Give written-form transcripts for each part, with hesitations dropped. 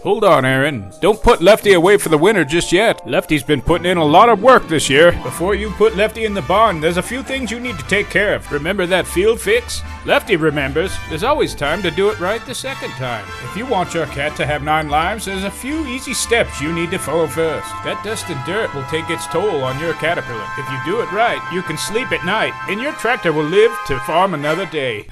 Hold on, Aaron. Don't put Lefty away for the winter just yet. Lefty's been putting in a lot of work this year. Before you put Lefty in the barn, there's a few things you need to take care of. Remember that field fix? Lefty remembers. There's always time to do it right the second time. If you want your cat to have 9 lives, there's a few easy steps you need to follow first. That dust and dirt will take its toll on your caterpillar. If you do it right, you can sleep at night, and your tractor will live to farm another day.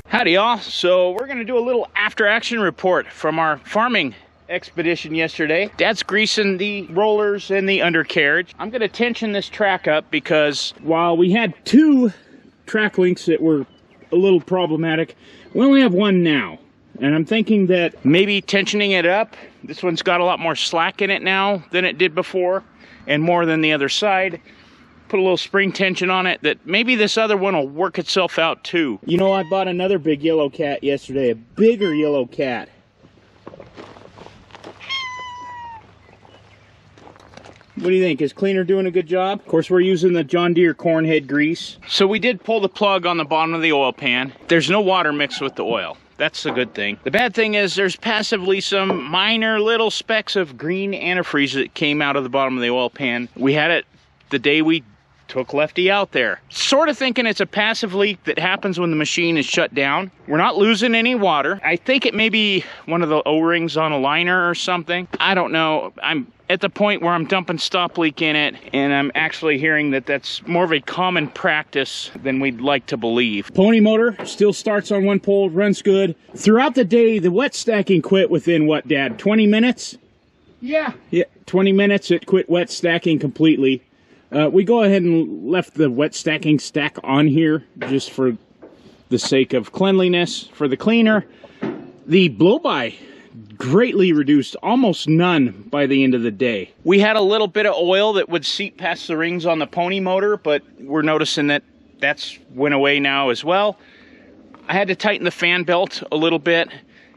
Howdy y'all, so we're gonna do a little after action report from our farming expedition yesterday. Dad's greasing the rollers and the undercarriage. I'm gonna tension this track up because while we had 2 track links that were a little problematic, we only have 1 now. And I'm thinking that maybe tensioning it up, this one's got a lot more slack in it now than it did before, and more than the other side. Put a little spring tension on it, that maybe this other one will work itself out too. You know, I bought another big yellow cat yesterday, a bigger yellow cat. What do you think? Is cleaner doing a good job? Of course, we're using the John Deere corn head grease. So we did pull the plug on the bottom of the oil pan. There's no water mixed with the oil. That's the good thing. The bad thing is there's passively some minor little specks of green antifreeze that came out of the bottom of the oil pan. We had it the day we took Lefty out there. Sort of thinking it's a passive leak that happens when the machine is shut down. We're not losing any water. I think it may be one of the O-rings on a liner or something. I don't know. I'm at the point where I'm dumping stop leak in it, and I'm actually hearing that that's more of a common practice than we'd like to believe. Pony motor still starts on 1 pole, runs good. Throughout the day, the wet stacking quit within what, Dad, 20 minutes? Yeah, 20 minutes it quit wet stacking completely. We go ahead and left the wet stacking stack on here just for the sake of cleanliness. For the cleaner, the blow-by greatly reduced, almost none by the end of the day. We had a little bit of oil that would seep past the rings on the pony motor, but we're noticing that that's went away now as well. I had to tighten the fan belt a little bit,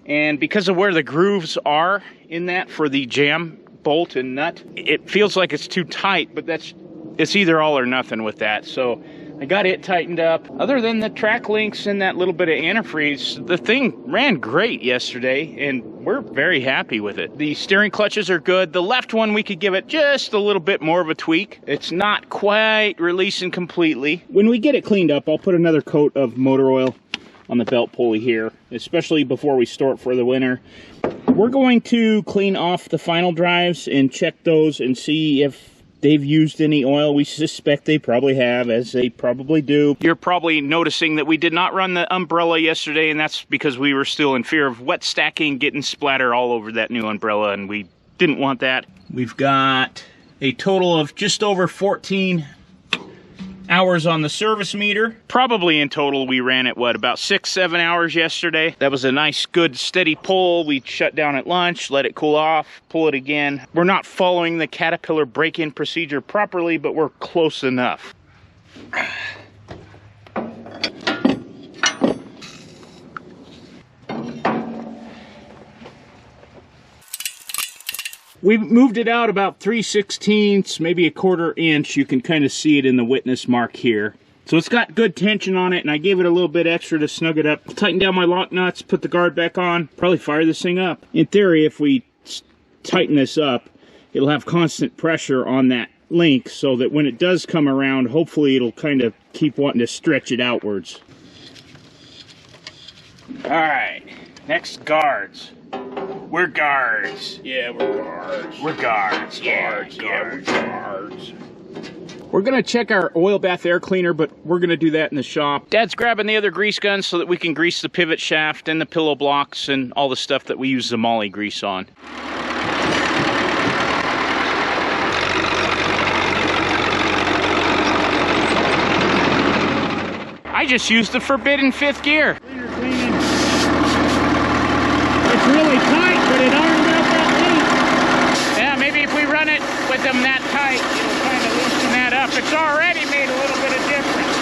and because of where the grooves are in that for the jam bolt and nut, it feels like it's too tight, but it's either all or nothing with that. So I got it tightened up. Other than the track links and that little bit of antifreeze, the thing ran great yesterday, and we're very happy with it. The steering clutches are good. The left one, we could give it just a little bit more of a tweak. It's not quite releasing completely. When we get it cleaned up, I'll put another coat of motor oil on the belt pulley here, especially before we store it for the winter. We're going to clean off the final drives and check those and see if they've used any oil. We suspect they probably have, as they probably do. You're probably noticing that we did not run the umbrella yesterday, and that's because we were still in fear of wet stacking getting splatter all over that new umbrella, and we didn't want that. We've got a total of just over 14 hours on the service meter. Probably in total we ran it, what, about 6-7 hours yesterday. That was a nice, good, steady pull. We shut down at lunch, let it cool off, pull it again. We're not following the Caterpillar break-in procedure properly, but we're close enough. We moved it out about 3/16, maybe a 1/4 inch. You can kind of see it in the witness mark here. So it's got good tension on it, and I gave it a little bit extra to snug it up. Tighten down my lock nuts, put the guard back on, probably fire this thing up. In theory, if we tighten this up, it'll have constant pressure on that link so that when it does come around, hopefully it'll kind of keep wanting to stretch it outwards. All right, next guards. We're guards. Yeah, we're guards. We're guards. Yeah, we're guards. We're gonna check our oil bath air cleaner, but we're gonna do that in the shop. Dad's grabbing the other grease guns so that we can grease the pivot shaft and the pillow blocks and all the stuff that we use the molly grease on. I just used the forbidden 5th gear. Cleaner cleaning. It's really tight, but it aren't about that deep. Yeah, maybe if we run it with them that tight, it'll kind of loosen that up. It's already made a little bit of difference.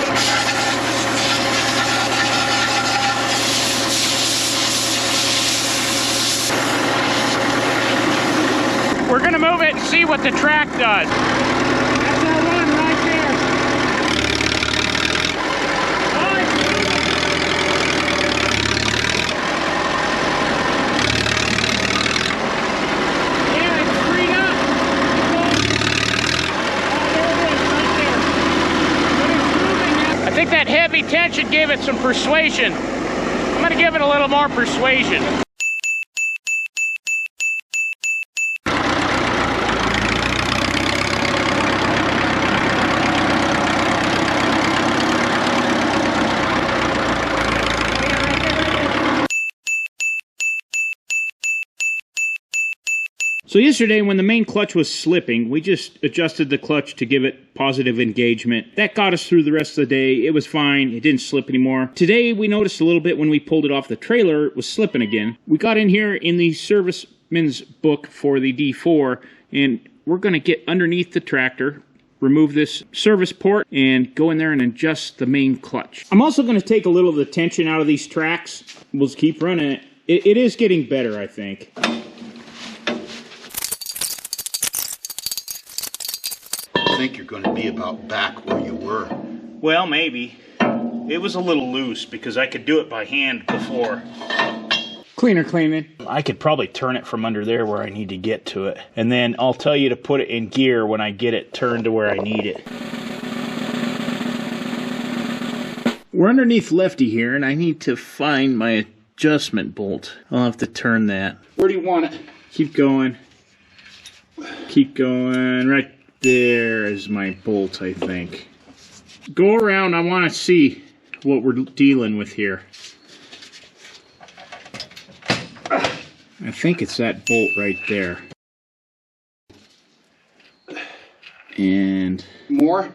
We're gonna move it and see what the track does. That's our run right there. Yeah, it's freed up. Oh, there it is, right there. But it's moving now. I think that heavy tension gave it some persuasion. I'm gonna give it a little more persuasion. So yesterday when the main clutch was slipping, we just adjusted the clutch to give it positive engagement. That got us through the rest of the day. It was fine. It didn't slip anymore. Today we noticed a little bit when we pulled it off the trailer, it was slipping again. We got in here in the serviceman's book for the D4, and we're going to get underneath the tractor, remove this service port, and go in there and adjust the main clutch. I'm also going to take a little of the tension out of these tracks. We'll just keep running it. It is getting better, I think. I think you're going to be about back where you were. Well, maybe. It was a little loose because I could do it by hand before. Cleaner cleaning. I could probably turn it from under there where I need to get to it. And then I'll tell you to put it in gear when I get it turned to where I need it. We're underneath Lefty here, and I need to find my adjustment bolt. I'll have to turn that. Where do you want it? Keep going. Keep going. Right there is my bolt, I think. Go around. I want to see what we're dealing with here. I think it's that bolt right there. And More?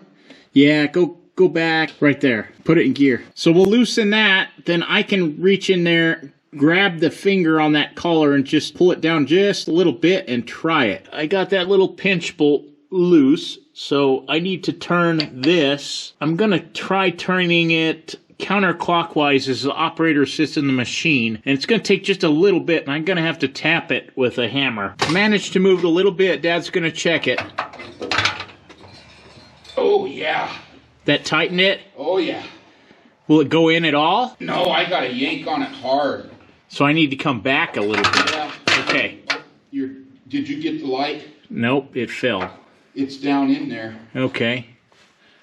yeah, go back right there. Put it in gear. So we'll loosen that. Then I can reach in there, grab the finger on that collar and just pull it down just a little bit and try it. I got that little pinch bolt loose, so I need to turn this. I'm gonna try turning it counterclockwise as the operator sits in the machine, and it's gonna take just a little bit, and I'm gonna have to tap it with a hammer. Managed to move it a little bit. Dad's gonna check it. Oh, yeah. That tighten it? Oh, yeah. Will it go in at all? No, I got to yank on it hard. So I need to come back a little bit. Yeah. Okay. Did you get the light? Nope, it fell. It's down in there. Okay.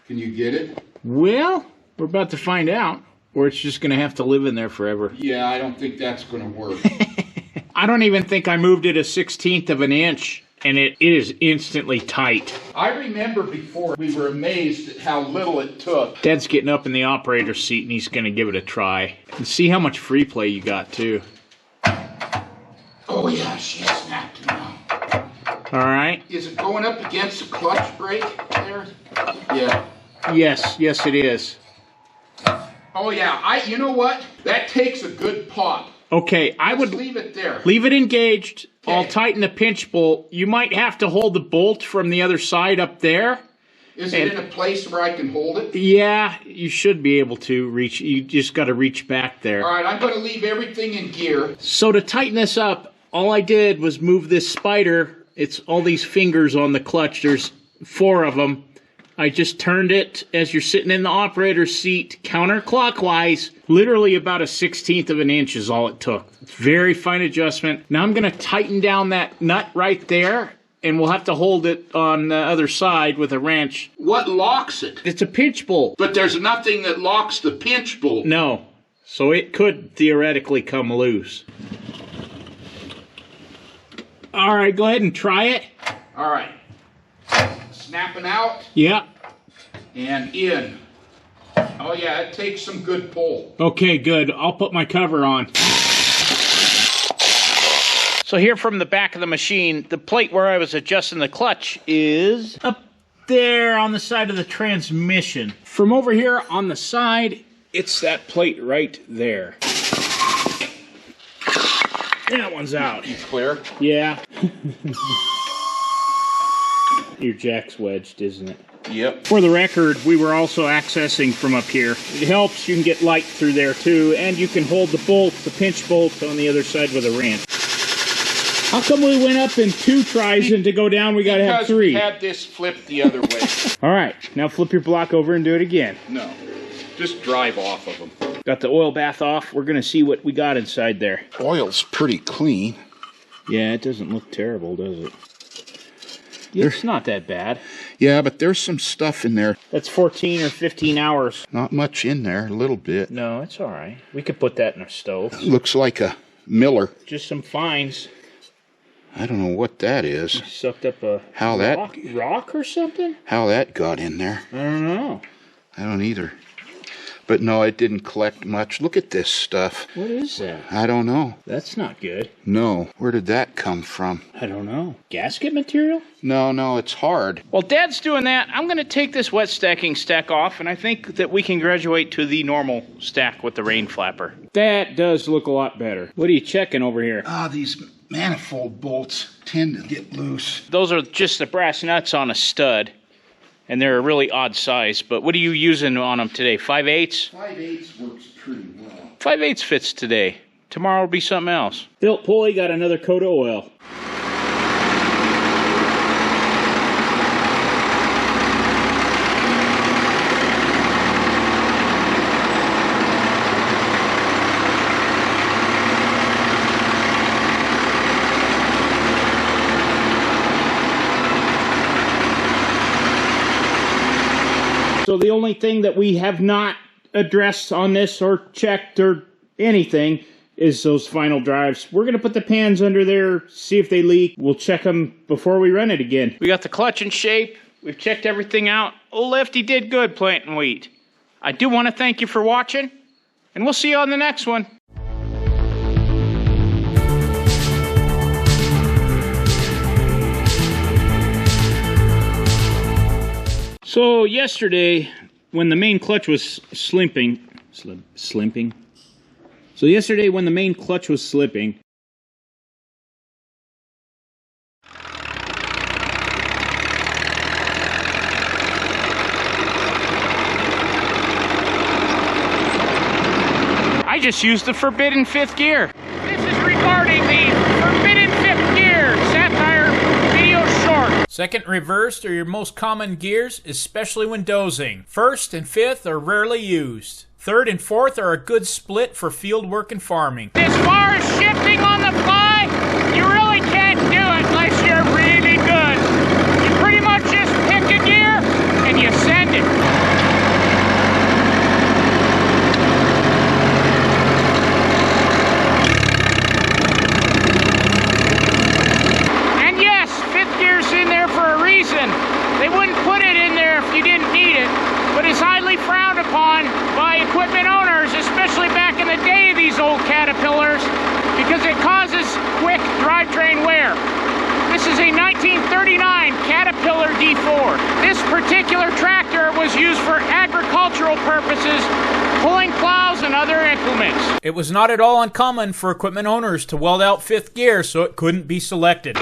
Can you get it? Well, we're about to find out. Or it's just going to have to live in there forever. Yeah, I don't think that's going to work. I don't even think I moved it 1/16 of an inch, and it is instantly tight. I remember before we were amazed at how little it took. Dad's getting up in the operator's seat, and he's going to give it a try. And see how much free play you got, too. Oh, yeah, she snapped now. All right. Is it going up against the clutch brake there? Yeah. Yes, it is. Oh, yeah. You know what? That takes a good pop. Okay, I would leave it there. Leave it engaged. Okay. I'll tighten the pinch bolt. You might have to hold the bolt from the other side up there. Is it in a place where I can hold it? Yeah, you should be able to reach. You just got to reach back there. All right, I'm going to leave everything in gear. So to tighten this up, all I did was move this spider. It's all these fingers on the clutch. There's 4 of them. I just turned it as you're sitting in the operator's seat counterclockwise. Literally about 1/16 of an inch is all it took. It's very fine adjustment. Now I'm going to tighten down that nut right there, and we'll have to hold it on the other side with a wrench. What locks it? It's a pinch bolt. But there's nothing that locks the pinch bolt. No. So it could theoretically come loose. All right, go ahead and try it. All right. Snapping out. Yeah. And in. Oh, yeah, it takes some good pull. Okay, good. I'll put my cover on. So here from the back of the machine, the plate where I was adjusting the clutch is up there on the side of the transmission. From over here on the side, it's that plate right there. That one's out. You clear? Yeah. Your jack's wedged, isn't it? Yep. For the record, we were also accessing from up here. It helps. You can get light through there too, and you can hold the bolt, the pinch bolt, on the other side with a wrench. How come we went up in 2 tries and to go down we gotta have 3? Because we had this flipped the other way. All right, now flip your block over and do it again. No, just drive off of them. Got the oil bath off. We're gonna see what we got inside there. Oil's pretty clean. Yeah, it doesn't look terrible, does it? Yeah, it's not that bad. Yeah, but there's some stuff in there. That's 14 or 15 hours. Not much in there, a little bit. No, it's all right. We could put that in our stove. Looks like a Miller. Just some fines. I don't know what that is. Sucked up a rock or something? How that got in there. I don't know. I don't either. But no, it didn't collect much. Look at this stuff. What is that? I don't know. That's not good. No. Where did that come from? I don't know. Gasket material? No, it's hard. While Dad's doing that, I'm going to take this wet stacking stack off, and I think that we can graduate to the normal stack with the rain flapper. That does look a lot better. What are you checking over here? These manifold bolts tend to get loose. Those are just the brass nuts on a stud. And they're a really odd size, but what are you using on them today? 5/8? 5/8 works pretty well. 5/8 fits today. Tomorrow will be something else. Built pulley got another coat of oil. So the only thing that we have not addressed on this or checked or anything is those final drives. We're going to put the pans under there, see if they leak. We'll check them before we run it again. We got the clutch in shape. We've checked everything out. Old Lefty did good planting wheat. I do want to thank you for watching, and we'll see you on the next one. So yesterday, when the main clutch was slipping, I just used the forbidden 5th gear. This is regarding the forbidden 5th gear satire video short. Second and reversed are your most common gears, especially when dozing. First and fifth are rarely used. Third and fourth are a good split for field work and farming. As far as shifting on the fly, you really can't do it unless you're really good. You pretty much just pick a gear and you send it. And yes, 5th gear's in there for a reason. They wouldn't put it in there if you didn't need it, but it's highly frowned upon by equipment owners, especially back in the day of these old Caterpillars, because it causes quick drivetrain wear. This is a 1939 Caterpillar D4. This particular tractor was used for agricultural purposes, pulling plows and other implements. It was not at all uncommon for equipment owners to weld out 5th gear so it couldn't be selected.